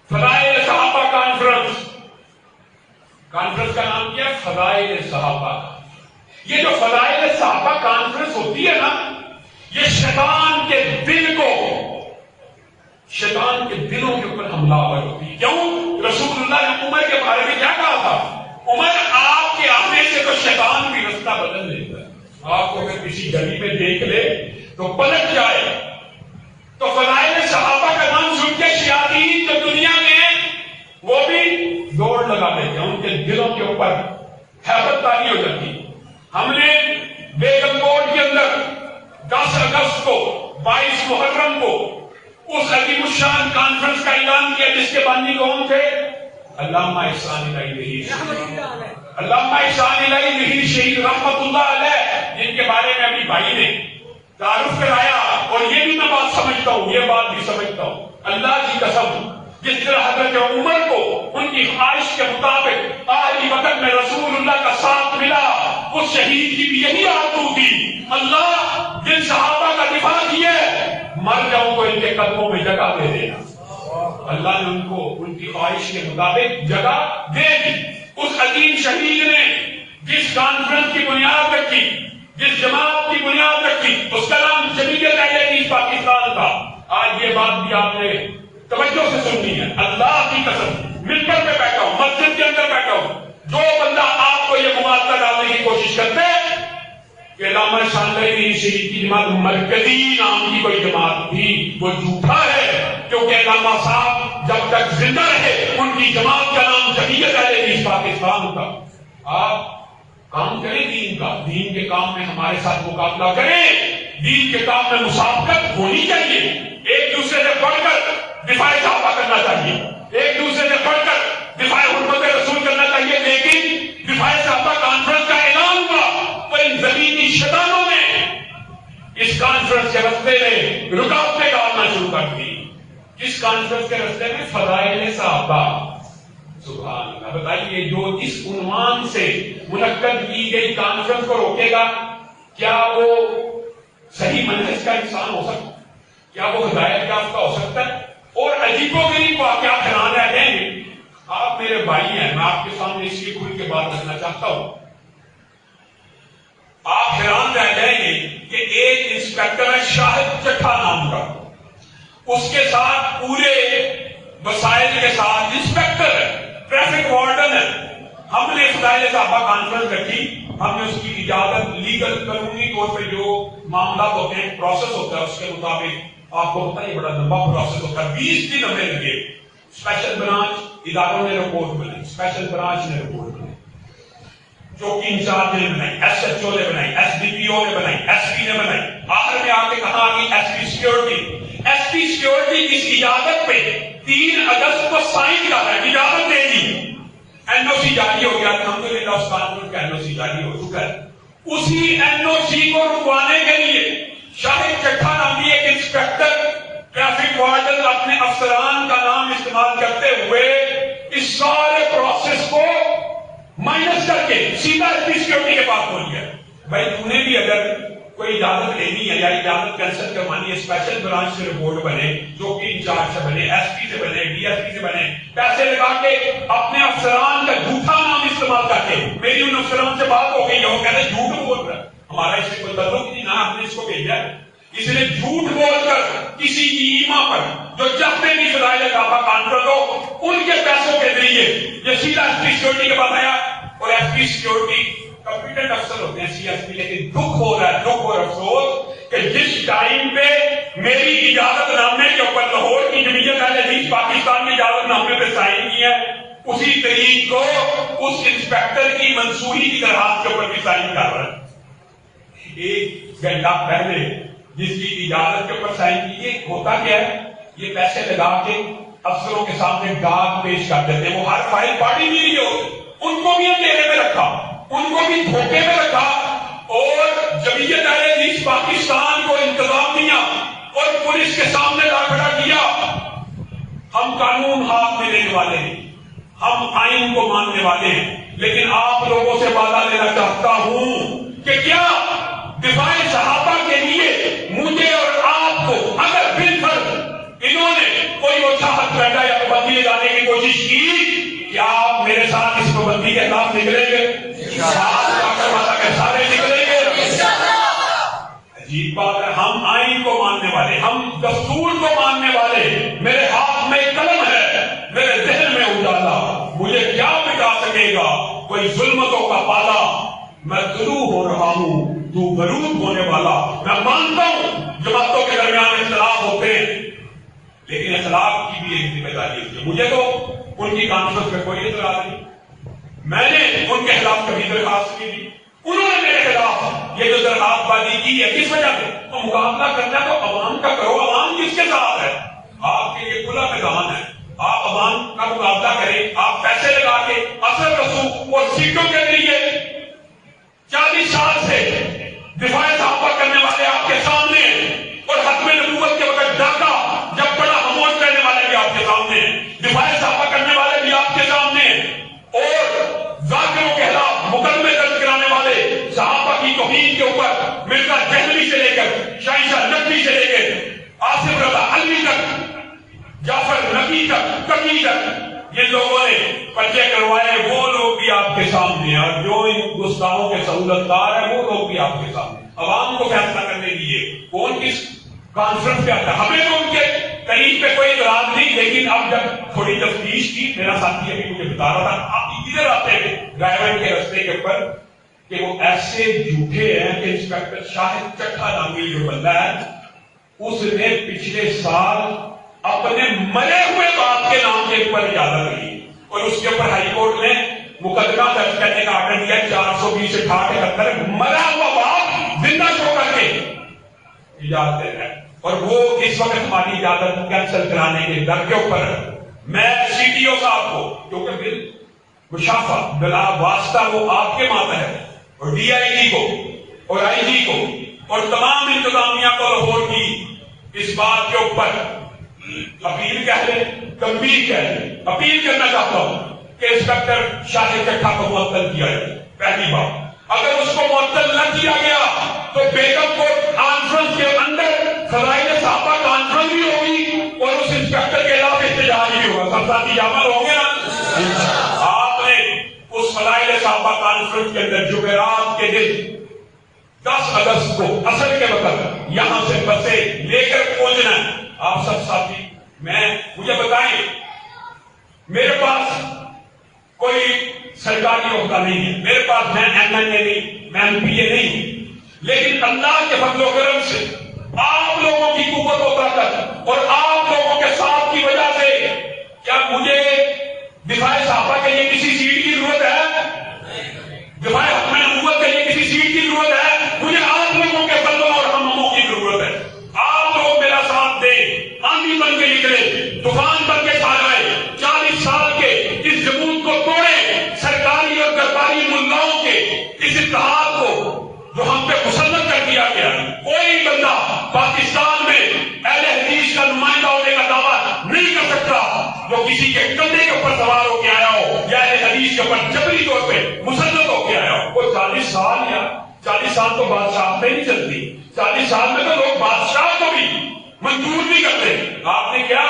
فضائل صحابہ کانفرنس کا نام کیا ہے؟ فضائل صحابہ. یہ جو فضائل صحابہ کانفرنس ہوتی ہے نا، یہ شیطان کے دلوں کے اوپر حملہ آور ہوتی ہے. کیوں؟ رسول اللہ نے عمر کے بارے میں کیا کہا تھا؟ عمر، آپ کے آنے سے تو شیطان بھی رستہ بدل لیتا ہے. آپ کو اگر کسی گلی میں دیکھ لے تو پلٹ جائے. تو فضائل صحابہ کا نام سن کے شیاطین جو دنیا میں وہ بھی دوڑ لگا دیتے ہیں، ان کے دلوں کے اوپر ہیبت تاری ہو جاتی. ہم نے بیگم کوٹ کے اندر 10 اگست کو 22 محرم کو اس عظیم الشان کانفرنس کا اعلان کیا جس کے بانی کون تھے؟ علامہ احسان الہی ظہیر. علامہ احسان الہی ظہیر شہید رحمت اللہ علیہ، جن کے بارے میں ابھی بھائی نے تعارف کرایا. اور یہ بھی میں بات سمجھتا ہوں، یہ بات بھی سمجھتا ہوں، اللہ کی قسم، جس طرح حضرت عمر کو ان کی خواہش کے مطابق آخری وقت میں رسول اللہ کا ساتھ ملا، اس شہید کی بھی یہی آرزو تھی، اللہ جن صحابہ کا دفاع کیے مر جاؤں تو ان کے قدموں میں جگہ دے دینا. اللہ نے ان کو ان کی خواہش کے مطابق جگہ دے دی. اس عظیم شہید نے جس کانفرنس کی بنیاد رکھی، جس جماعت کی بنیاد رکھی، اس کا نام جمعیت اہل حدیث پاکستان تھا. آج یہ بات بھی آپ نے توجہ سے سننی ہے. اللہ کی قسم، ممبر پہ بیٹھا ہوں، مسجد کے اندر بیٹھا ہوں، جو بندہ آپ کو یہ مماثلہ ڈالنے کی کوشش کرتے کہ علامہ احسان الہی شہید کی جماعت مرکزی نام کی کوئی جماعت تھی، وہ جھوٹا ہے. کیونکہ علامہ صاحب جب تک زندہ رہے ان کی جماعت کا نام جمعیت اہل حدیث پاکستان تھا. آپ کام کریں دین کا، دین کے کام میں ہمارے ساتھ مقابلہ کریں، دین کے کام میں مسابقت ہونی چاہیے. ایک دوسرے سے بڑھ کر دفاع صحابہ کرنا چاہیے، ایک دوسرے سے بڑھ کر دفاع حرمت رسول کرنا چاہیے. لیکن دفاع صحابہ کانفرنس کا اعلان ہوا تو ان زمینی شیطانوں نے اس کانفرنس کے رستے میں رکاوٹیں ڈالنا شروع کر دی. کس کانفرنس کے رستے میں؟ فضائل صحابہ. سبحان اللہ. بتائیے، جو اس عنوان سے منعقد کی گئی کانفرنس کو روکے گا، کیا وہ صحیح منہج کا انسان ہو سکتا؟ کیا وہ ہدایت یافتہ ہو سکتا ہے؟ اور عجیب و غریب واقعات حیران رہ جائیں گے. آپ میرے بھائی ہیں، میں آپ کے سامنے اس لیے کھل کے بات رکھنا چاہتا ہوں. آپ حیران رہ جائیں گے کہ ایک انسپیکٹر ہے شاہد چٹھا نام کا، اس کے ساتھ پورے وسائل کے ساتھ انسپیکٹر ہے، ٹریفک وارڈن ہے. ہم نے فضائل صحابہ کانفرنس رکھی، ہم نے اس کی اجازت لیگل قانونی طور پہ جو معاملات ہوتے ہیں، پروسیس ہوتا ہے، اس کے مطابق آپ کو پتہ ہے بڑا لمبا پروسیس ہوتا ہے. 20 دن ہمیں لگے. اسپیشل برانچ اداروں نے رپورٹ بنائی، اسپیشل برانچ نے رپورٹ بنائی، چوکی انچارج نے بنائی، ایس ایچ او نے بنائی، ایس ڈی پی او نے بنائی، ایس پی نے بنائی. آخر میں آ کے کہاں آ گئی؟ S P security. S P security کی اجازت پہ 3 اگست کو سائن کر رہا ہے، اجازت دے دی. این او سی جاری ہو گیا، الحمدللہ اس کانفرنس کا این او سی جاری ہو چکا ہے. اسی این او سی کو رکوانے کے لیے شاہد چٹھا نامی ایک انسپیکٹر ٹریفک وارڈن اپنے افسران کا نام استعمال کرتے ہوئے اس سارے پروسیس کو مائنس کر کے سیدھا ایس پی سیکورٹی کے پاس پہنچ گیا. بھائی تم نے بھی اگر کوئی اجازت لینی ہے یا اجازت کینسل کروانی ہے، اسپیشل برانچ سے رپورٹ بنے، جو کہ انچارج سے بنے، ایس پی سے بنے، ڈی ایس پی سے بنے، پیسے لگا کے اپنے افسران کا جھوٹا نام استعمال کر کے. میری ان افسران سے بات ہو گئی ہے، وہ کہتے ہیں جھوٹ بول رہا ہے، ہمارا اس سے کوئی تعلق نہیں، نہ ہم نے اس کو بھیجا ہے. اس نے جھوٹ بول کر کسی کی ایما پر جو چاہتے بھی فضائل صحابہ کانفرنس ہو، ان کے پیسوں کے ذریعے یہ سیدھا ایس پی سیکورٹی کے پاس آیا. اور ایس پی سیکورٹی کمپیٹنٹ افسر ہوتے ہیں، سی ایس پی. لیکن دکھ ہو رہا ہے، دکھ اور افسوس کہ جس ٹائم پہ میری اجازت نامے کے اوپر لاہور کی جمعیت اہل حدیث پاکستان کی اجازت نامے پہ سائن کی ہے، اسی تاریخ کو اس انسپیکٹر کی منسوخی کی درخواست کے اوپر بھی سائن کر رہا ہے. 1 گھنٹہ پہلے جس کی اجازت کے اوپر سائن کیے، ہوتا کیا ہے؟ یہ پیسے لگا کے افسروں کے سامنے گاگ پیش کر دیتے ہیں. وہ ہر فائل پاڑی نہیں رہی ہوتی، ان کو بھی اندھیرے میں رکھا، ان کو بھی دھوکے میں رکھا. اور جمعیت اہل حدیث پاکستان کو انتظامیہ اور پولیس کے سامنے لا کھڑا کیا. ہم قانون ہاتھ میں لینے والے ہیں، ہم آئین کو ماننے والے ہیں، لیکن آپ لوگوں سے وعدہ لینا چاہتا ہوں کہ کیا دفاع صحابہ کے لیے مجھے اور آپ کو اگر بالفرض انہوں نے کوئی اوچھا حق بیٹھا یا پابندی لگانے کوشش کی کہ آپ میرے ساتھ اس پابندی کے خلاف نکلیں گے؟ سارے نکلیں گے؟ عجیب بات ہے، ہم آئین کو ماننے والے، ہم دستور کو ماننے والے، میرے ہاتھ میں قلم ہے، میرے ذہن میں اجالا، مجھے کیا مٹا سکے گا کوئی ظلمتوں کا پالا، میں طلوع ہو رہا ہوں تو غروب ہونے والا۔ میں مانتا ہوں جماعتوں کے درمیان اختلاف ہوتے ہیں، لیکن اختلاف کی بھی ایک ذمہ داری ہوتی ہے۔ مجھے تو ان کی کانفرنس میں کوئی اعتراض نہیں، میں نے ان کے خلاف کبھی درخواست نہیں دی، انہوں نے میرے خلاف یہ جو درخواست بازی کی ہے کس وجہ سے؟ تو مقابلہ کرنا تو عوام کا کرو، عوام کس کے ساتھ ہے؟ آپ کے یہ کھلا میدان ہے، آپ عوام کا مقابلہ کریں، آپ پیسے لگا کے اثر رسوخ اور سیٹوں کے لیے 40 سال سے دفاع صحابہ کرنے والے آپ کے سامنے ہیں، اور ختم نبوت کے وقت ڈاکہ جب بڑا خاموش کرنے والے بھی آپ کے سامنے ہیں، دفاع صحابہ کرنے والے بھی آپ کے سامنے ہیں، اور ذاکروں کے خلاف مقدمے درج کرانے والے صحابہ کی توہین کے اوپر مرزا دہلوی سے لے کر شاہنشاہ نقوی سے لے کر آصف رضا علوی تک، جعفر نقی تک، تقی تک، یہ لوگوں نے پرچے کروائے، وہ لوگ بھی آپ کے سامنے ہیں، اور جو ان گستاخوں کے سہولت کار ہیں وہ لوگ بھی آپ کے سامنے۔ عوام کو فیصلہ کرنے دیجیے کون کس کانفرنس پہ آتا ہے، ہمیں تو ان کے قریب پہ کوئی اعتراض نہیں، لیکن اب جب تھوڑی تفتیش کی، میرا ساتھی ابھی مجھے بتا رہا تھا آپ ادھر آتے تھے ڈرائیور کے رستے کے اوپر کہ وہ ایسے جھوٹے ہیں کہ انسپیکٹر شاہد چٹھا نامی جو بندہ ہے اس نے پچھلے سال اپنے مرے ہوئے باپ کے نام کے اوپر اجازت لی، اور اس کے اوپر ہائی کورٹ نے مقدمہ درج کرنے کا آرڈر دیا 420/78 مرا ہوا باپ زندہ شو کر کے اجازت دے رہا ہے، اور وہ اس وقت ہماری اجازت کینسل کرانے کے در کے اوپر میں سی ٹی او صاحب کو، کیونکہ بل مشافہ بلا واسطہ وہ آپ کے ماتحت، اور ڈی آئی جی کو اور آئی جی کو اور تمام انتظامیہ کو لاہور کی اس بات کے اوپر اپیل کہہ لیں، تنبیہ کہہ لیں، اپیل کرنا چاہتا ہوں کہ انسپیکٹر شاہد چٹھا کو معطل کیا جائے۔ پہلی بات، اگر اس کو معطل نہ کیا گیا تو بیگم کو کانفرنس کے اندر فضائل صحابہ کانفرنس بھی ہوگی اور اس انسپیکٹر کے خلاف احتجاج بھی ہوگا، سب ساتھی عمل ہوں گے نا؟ آپ نے اس فضائل صحابہ کانفرنس کے اندر جمعرات کے دن 10 اگست کو عصر کے وقت یہاں سے بسیں لے کر پہنچنا ہے۔ آپ سب ساتھی مجھے بتائیں، میرے پاس کوئی سرکاری عہدہ نہیں ہے، میرے پاس میں ایم این اے نہیں، میں ایم پی اے نہیں، لیکن اللہ کے فضل و کرم سے آپ لوگوں کی قوت و طاقت اور آپ لوگوں کے ساتھ کی وجہ سے کیا مجھے دفاع صحابہ کے لیے کسی سیٹ کی ضرورت ہے؟ دفاع حق نبوت کے لیے کسی سیٹ کی ضرورت ہے؟ مجھے آپ لوگوں کے فضل اور ہموں کی ضرورت ہے۔ آپ لوگ میرا ساتھ دیں، آندھی بن کے نکلے، طوفان بن کے چھا جائے، 40 سال کے اس جمود کو توڑے، سرکاری اور درباری ملاؤں کے اس اتحاد کو جو ہم پہ مسلط کر دیا گیا۔ کوئی بندہ پاکستان میں اہل حدیث کا نمائندہ ہونے کا دعویٰ نہیں کر سکتا جو کسی کے کندھے کے اوپر سوار ہو کے آیا ہو یا اہل حدیث کے اوپر جبری طور پہ مسلط ہو کے آیا ہو۔ وہ 40 سال یا 40 سال تو بادشاہ نہیں چلتی، 40 سال میں تو لوگ بادشاہ کو بھی منظور نہیں کرتے۔ آپ نے کیا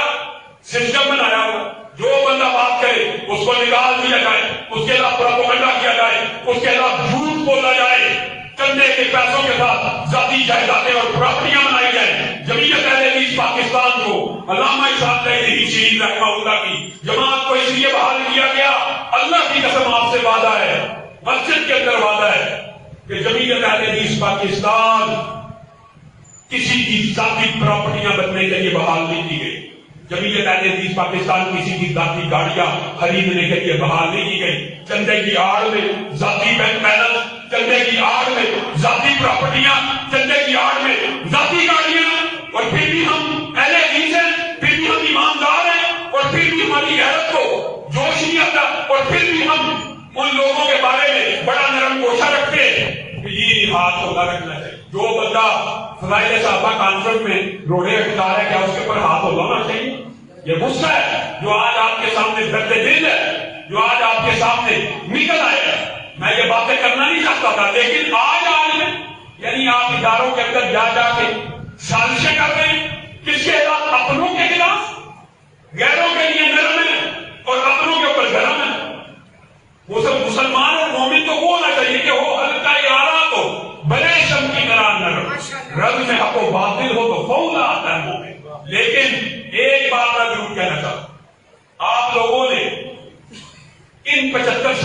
سسٹم بنایا ہوا، جو بندہ بات کرے اس کو نکال دیا جائے، اس کے خلاف پروپیگنڈا کیا جائے، اس کے خلاف جھوٹ بولا جائے، چندے کے پیسوں کے ساتھ ذاتی جائیدادیں اور پراپرٹیاں بنائی جائیں۔ جمعیت اہل حدیث پاکستان کو علامہ اسحاق علیہ شہید رحمہ اللہ کی جماعت کو اس لیے بحال کیا گیا، اللہ کی قسم آپ سے وعدہ ہے، مسجد کے اندر وعدہ ہے کہ جمعیت اہل حدیث پاکستان کسی کی ذاتی پراپرٹیاں بننے کے لیے بحال نہیں کی گئی۔ جمعیت اہل حدیث پاکستان کسی کی ذاتی گاڑیاں خریدنے کے لیے بحال نہیں کی گئی۔ چندے کی آڑ میں ذاتی بینک بیلنس، چندے کی آڑ میں ذاتی پراپرٹیاں، چندے کی آڑ میں ذاتی گاڑیاں، اور پھر بھی ہم اہل حدیث ہیں، پھر بھی ہم ایماندار ہیں، اور پھر بھی ہماری غیرت کو جوش نہیں آتا، اور پھر بھی ہم ان لوگوں کے بارے میں بڑا نرم گوشہ رکھتے ہیں کہ یہ ہاتھ ہوتا رکھنا چاہیے۔ جو بندہ فضائل صحابہ کانفرنس میں روڑے اٹھا ہے کیا اس کے اوپر ہاتھ ہونا چاہیے؟ یہ غصہ ہے جو آج آپ کے سامنے درد دل ہے، جو آج آپ کے سامنے نکل آئے۔ میں یہ باتیں کرنا نہیں چاہتا تھا، لیکن آج میں یعنی آپ اداروں کے اندر جا کے سازشیں کر رہے ہیں، کس کے خلاف؟ اپنوں کے خلاف، غیروں کے لیے نرم ہے اور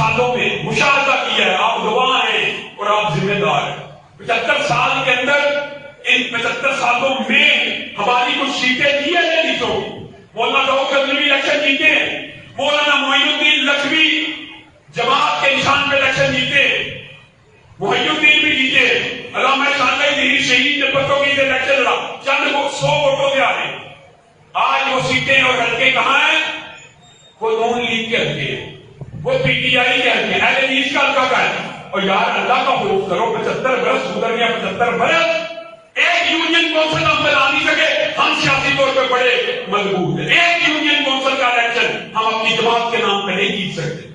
سالوں میں مشاہدہ کیا ہے، آپ گواہ ہیں اور آپ ذمہ دار ہیں۔ 75 سال کے اندر، ان 75 سالوں میں ہماری کچھ سیٹیں دی ہیں نہیں تو مولانا داؤد غزنوی الیکشن جیتے ہیں، مولانا معین الدین لکھوی جماعت کے نشان پہ الیکشن جیتے ہیں، محی الدین بھی جیتے، علامہ شاندہ دہری شہید نے پتوں کی سے الیکشن لڑا، چند 100 ووٹوں سے آ رہے ہیں۔ آج وہ سیٹیں اور حلقے کہاں ہیں؟ وہ نون لیگ کے حلقے ہیں، وہ پی ٹی آئی کے حلقے ہیں، اہل حدیث کا حلقہ کا ہے۔ اور یار اللہ کا خوف کرو، 75 برس گزر گیا، 75 برس ایک یونین کونسل ہم بنا نہیں سکے، ہم سیاسی طور پہ بڑے مضبوط ہیں۔ ایک یونین کونسل کا الیکشن ہم اپنی جماعت کے نام پہ نہیں جیت سکتے۔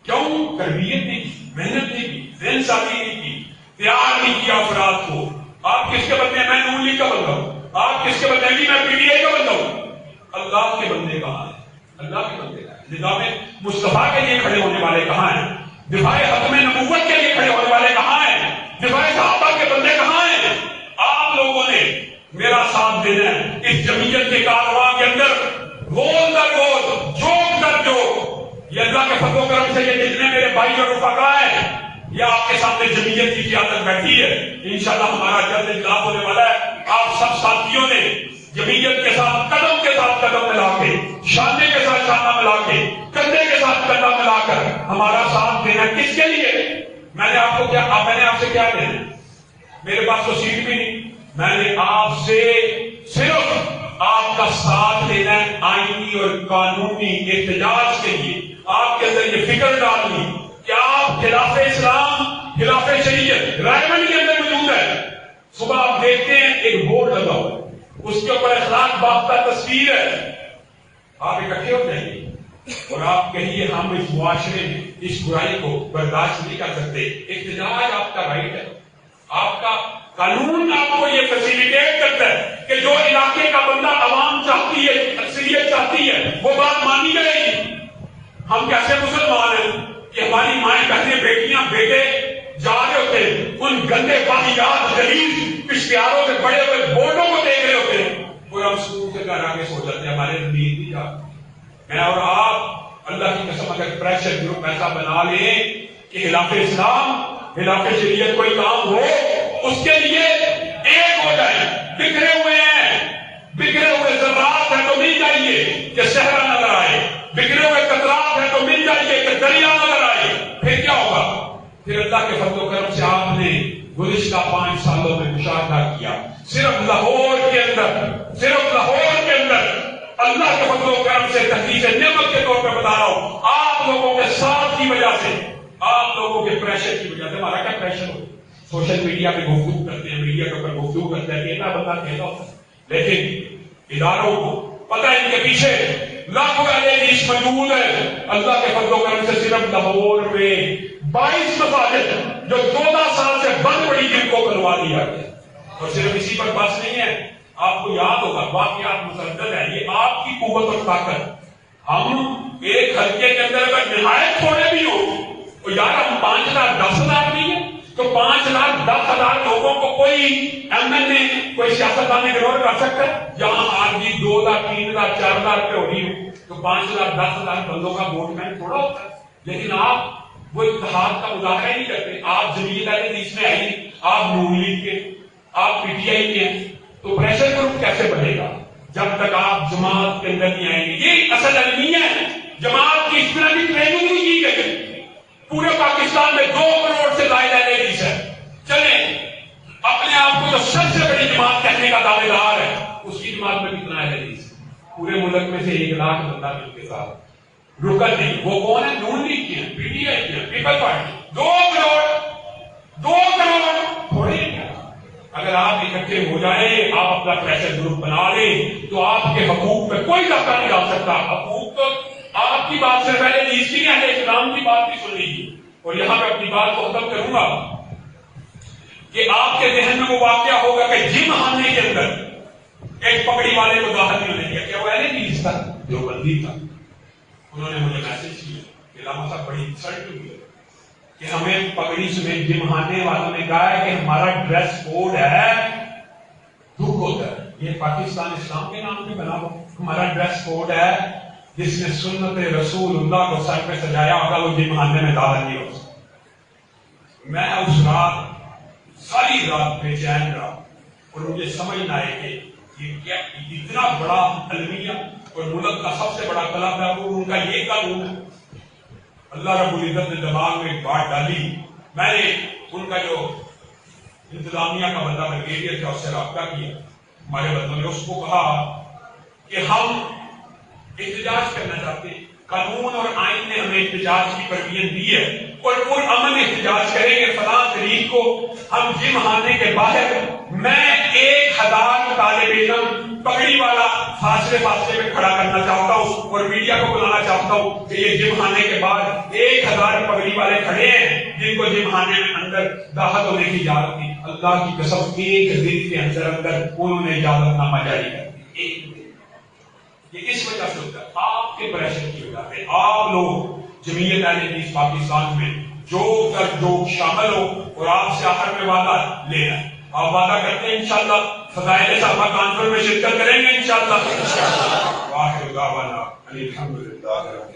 کیوں؟ تربیت نہیں کی، محنت نہیں کی، ذہن سازی نہیں کی، تیار نہیں کیا افراد کو۔ آپ کس کے بندے ہیں؟ میں نون لیگ کا بندہ ہوں۔ آپ کس کے بندے ہیں؟ میں پی ٹی آئی کا بندہ ہوں۔ اللہ کے بندے کہاں ہیں؟ اللہ کے بندے کہاں ہیں؟ نظام مصطفیٰ کے لیے کھڑے ہونے والے کہاں ہیں؟ دفاع ختم نبوت کے لیے کھڑے ہونے والے کہاں ہیں؟ دفاع صحابہ کے بندے کہاں ہیں؟ آپ لوگوں نے میرا ساتھ دینا ہے اس جمعیت کے کارواں کے اندر، گول در گول، جوک در جوک۔ یہ اللہ کے فضل و کرم سے یہ جتنے میرے بھائی اور رفقا ہیں، یہ آپ کے سامنے جمعیت کی قیادت بیٹھی ہے۔ انشاءاللہ ہمارا جلد اجلاس ہونے والا ہے۔ آپ سب ساتھیوں نے جمعیت کے ساتھ قدم ملا کے، شانے کے ساتھ شانہ ملا کے، کندھے کے ساتھ کندھا ملا کر ہمارا ساتھ دینا۔ کس کے لیے؟ میں نے آپ سے کیا دینا؟ میرے پاس تو سیٹ بھی نہیں، میں نے آپ سے صرف آپ کا ساتھ لینا ہے آئینی اور قانونی احتجاج کے لیے۔ آپ کے اندر یہ فکر ڈالنی کہ آپ خلاف اسلام، خلاف شریعت رائے منڈ کے اندر موجود ہے۔ صبح آپ دیکھتے ہیں ایک بورڈ لگا ہوا ہے، اس کے اوپر اخلاق باختہ تصویر ہے۔ آپ اکٹھے ہو جائیں گے اور آپ کہیے ہم اس معاشرے میں اس برائی کو برداشت نہیں کر سکتے۔ احتجاج آپ کا رائٹ ہے، آپ کا قانون آپ کو یہ فیسیلیٹیٹ کرتا ہے کہ جو علاقے کا بندہ عوام چاہتی ہے، اکثریت چاہتی ہے، وہ بات مانی جائے گی۔ ہم کیسے مسلمان ہیں کہ ہماری مائیں، بہنیں، بیٹیاں، بیٹے جا رہے ہوتے ہیں، ان گندے واقعات غلیظ اشتہاروں سے بڑے ہوئے بورڈوں کو دیکھ رہے ہوتے ہیں، اور ہم سکون سے گھر آگے سو جاتے ہیں، ہمارے نیند نہیں جاتی۔ میں اور آپ اللہ کی قسم اگر پریشر گروپ ایسا بنا لیں کہ خلاف اسلام، خلاف شریعت کوئی کام ہو، اس کے لیے ایک ہو جائے۔ بکھرے ہوئے ہیں، بکھرے ہوئے ذرات ہیں تو مل جائیے کہ صحرا نظر آئے، بکھرے ہوئے قطرات ہیں تو مل جائیے کہ دریا نظر آئے۔ پھر کیا ہوگا؟ پھر اللہ کے فضل و کرم سے آپ نے گزشتہ 5 سالوں میں مشاہدہ کیا، صرف لاہور کے اندر اللہ کے فضل و کرم سے تحقیق نعمت کے طور پہ بتا رہا ہوں، آپ لوگوں کے ساتھ کی وجہ سے، آپ لوگوں کے پریشر کی وجہ سے۔ ہمارا کیا پریشر ہو؟ سوشل میڈیا پہ گفتگو کرتے ہیں، میڈیا کے اوپر گفتگو کرتے ہیں، کہنا بندہ کہتا ہوتا ہے، لیکن اداروں کو پتہ ہے ان کے پیچھے لاکھوں اہل حدیث موجود ہے۔ اللہ کے فضل و کرم سے صرف لاہور میں 22 مساجد جو 14 سال سے بند پڑی جن کو کروا دیا گیا، اور صرف اسی پر بس نہیں ہے، آپ کو یاد ہوگا واقعات مسدد ہے، یہ آپ کی قوت اور طاقت۔ ہم ایک حلقے کے اندر اگر نہایت تھوڑے بھی ہو تو یار ہم 5 لاکھ 10 ہزار نہیں ہے تو 5 لاکھ 10 ہزار لوگوں کو کوئی ایم ایل اے، کوئی سیاستدان اگنور کر سکتا ہے؟ جہاں آج بھی 2 لاکھ 3 لاکھ 4 لاکھ پہ ہو رہی ہو تو 5 لاکھ 10 ہزار بندوں کا ووٹ بینک تھوڑا ہوتا ہے۔ لیکن آپ وہ اتحاد کا مظاہرہ ہی نہیں کرتے۔ آپ جمعیت اہل حدیث میں آئیے، آپ نون لیگ کے، آپ پی ٹی آئی کے ہیں، تو پریشر گروپ کیسے بنے گا جب تک آپ جماعت کے اندر نہیں آئیں گے؟ یہ اصل المیہ ہے۔ جماعت کی اس طرح کی ٹریننگ نہیں کی گئی۔ پورے پاکستان میں 2 کروڑ سے زائد اہل حدیث ہے۔ چلیں اپنے آپ کو جو سب سے بڑی جماعت کہنے کا دعوے دار ہے، اس کی جماعت میں کتنا اہل حدیث ہے؟ پورے ملک میں سے 1 لاکھ بندہ مل کے ساتھ رکن نہیں، وہ کون ہے؟ نون لیگ کی ہے، پی ٹی آئی کی ہے، پیپل پارٹی۔ 2 کروڑ تھوڑے ہیں۔ اگر آپ اکٹھے ہو جائیں، آپ اپنا پریشر گروپ بنا لیں تو آپ کے حقوق پہ کوئی دھکا نہیں ڈال سکتا۔ حقوق تو آپ کی بات سے پہلے اس کی اہل اسلام کی بات بھی سن لیجیے، اور یہاں پہ اپنی بات کو ختم کروں گا کہ آپ کے ذہن میں وہ واقعہ ہوگا کہ جم خانے کے اندر ایک پگڑی والے کو داخل نہیں ہونے دیا۔ کیا وہ اہل حدیث تھا؟ دیوبندی تھا۔ انہوں نے مجھے میسج کیا کہ علامہ صاحب بڑی انسلٹ ہوئی ہے کہ ہمیں پگڑی سمیت جم خانے والوں نے کہا ہے کہ ہمارا ڈریس کوڈ ہے، دکھ ہوتا ہے، یہ پاکستان اسلام کے نام پہ بنا ہوا، ہمارا ڈریس کوڈ ہے جس نے سنت رسول اللہ کو سر پہ سجایا ہوگا وہ جمخانے میں داخل نہیں ہو سکتا۔ میں اس رات ساری رات بے چین رہا اور مجھے سمجھ نہ آئے کہ یہ کیا اتنا بڑا المیہ اور ملک کا سب سے بڑا کلب ہے وہ ان کا یہ قانون ہے۔ اللہ رب العزت نے دماغ میں ایک بات ڈالی، میں نے ان کا جو انتظامیہ کا بندہ بریگیڈیئر تھا اس سے رابطہ کیا، ہمارے بندوں نے اس کو کہا کہ ہم احتجاج کرنا چاہتے ہیں، قانون اور آئین نے ہمیں احتجاج کی تربیت دی ہے اور امن احتجاج کریں گے فلاں تاریخ کو ہم جم خانے کے باہر میں 1000 طالب علم پگڑی والا فاصلے پہ کھڑا کرنا چاہتا ہوں اور میڈیا کو بلانا چاہتا ہوں کہ یہ جم خانے کے بعد 1000 پگڑی والے کھڑے ہیں جن کو جم خانے میں اندر داخل ہونے کی اجازت دی۔ اللہ کی قسم ایک دن کے اندر انہوں نے اجازت نامہ جاری کر دی، ایک دن۔ یہ اس وجہ سے ہوتا ہے آپ کے پریشر کی وجہ سے۔ آپ لوگ جمعیت اہل حدیث پاکستان میں جو شامل ہو اور آپ سے آخر میں وعدہ لینا، آپ وعدہ کرتے ہیں انشاءاللہ فضائل صحابہ کانفرنس میں شرکت کریں گے انشاءاللہ۔ واخر دعوانا الحمدللہ۔